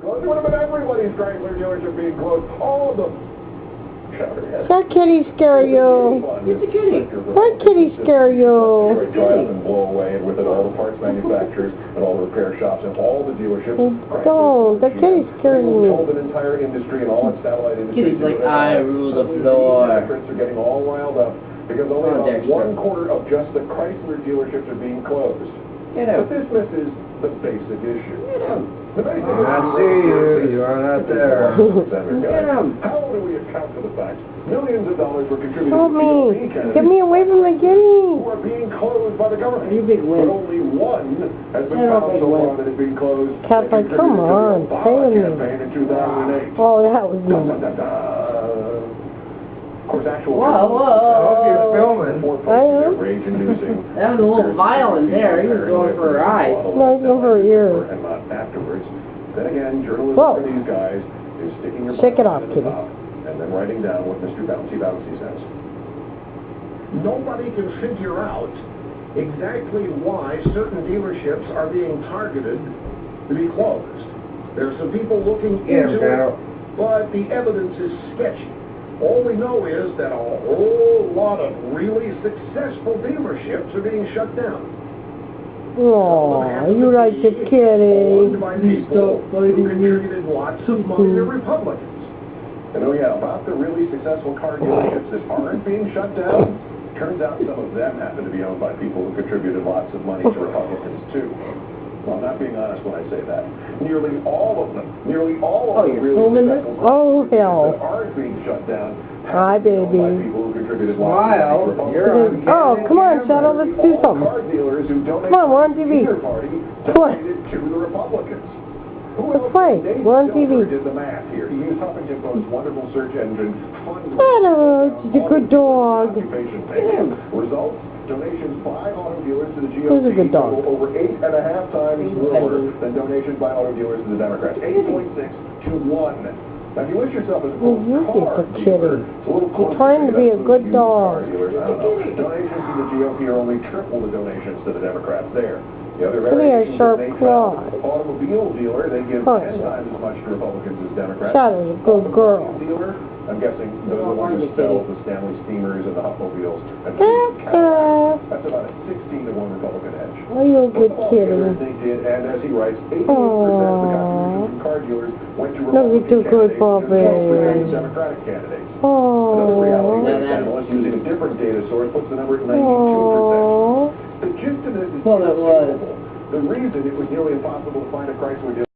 It would have been everybody's Chrysler dealership being closed. All of them. That kitty scare you. It's a kitty. That kitty scare you. Dry up and blow away, and with it all the parts manufacturers and all the repair shops and all the dealerships. Don't. That kitty scares me. Told an entire industry and all its satellite industries. Kitty's like, I rule the floor. Are getting all riled up because only about 1/4 of just the Chrysler dealerships are being closed. But this misses the basic issue. The basic issue. I see you. You are not there. How do we account for the fact millions of dollars were contributed Help to me. candidates Get me away from the kitty. who are being closed by the government? You big win. But only one has been found so far that is being closed. Cat's like, come on, stay with me. Campaign in 2008. Oh, that was me. Of course, actual. Whoa. I hope you're filming. I am. That was a little violent there. He was going for her eyes. No, he's going for her ears. And not afterwards. Then again, journalism Whoa. for these guys is sticking your Shake it butt off, to the kitty. top and then writing down what Mr. Bouncy says. Nobody can figure out exactly why certain dealerships are being targeted to be closed. There are some people looking into it, but the evidence is sketchy. All we know is that a whole lot of really successful dealerships are being shut down. Aw, you like the kitty. Owned by people who contributed lots of money to Republicans. And oh yeah, about the really successful car dealerships that aren't being shut down, turns out some of them happen to be owned by people who contributed lots of money to Republicans too. Well, I'm not being honest when I say that. Nearly all of them, the really successful Oh, hell. that aren't being shut down Hi, baby. by people who contributed lots of money to Republicans. Oh, come on, Shadow, let's do All something. car dealers who donated Come on, we're on TV. to either party Come on. donated to the Republicans. Let's play. We're on TV. Did the math here. He used Huffington Post's wonderful search engine. Shadow, she's a good dog. Occupation page. Results: donations by auto dealers to the Who's a GOP good dog? total over 8.5 times more than donations by auto dealers to the Democrats. 8.6 to 1. Now, if you wish yourself as a Well, you car get the dealer, kitty. it's a little You're close trying to be a those good used car dog. dealers. I don't know. Donations to the GOP are only triple the donations to the Democrats there. The other Give me a variations sharp that they claw. found, automobile dealer, they give Oh, 10 times as much to Republicans as Democrats. Shadow's a good girl. Dealer, I'm guessing those are the ones who sell the Stanley Steamers and the Huffmobiles. And Dexter. that's about a 16 to 1 Republican edge. Oh, you're a good kitty. They did, and as he writes, 88% of the contributions from car dealers went to No, you're Republican too good, candidates Bobby. and 12% to Democratic candidates. Another reality Oh. analyst using a different data source puts the number at 92%. Oh. The gist of this is Well, it was. the reason it was nearly impossible to find a Chrysler dealer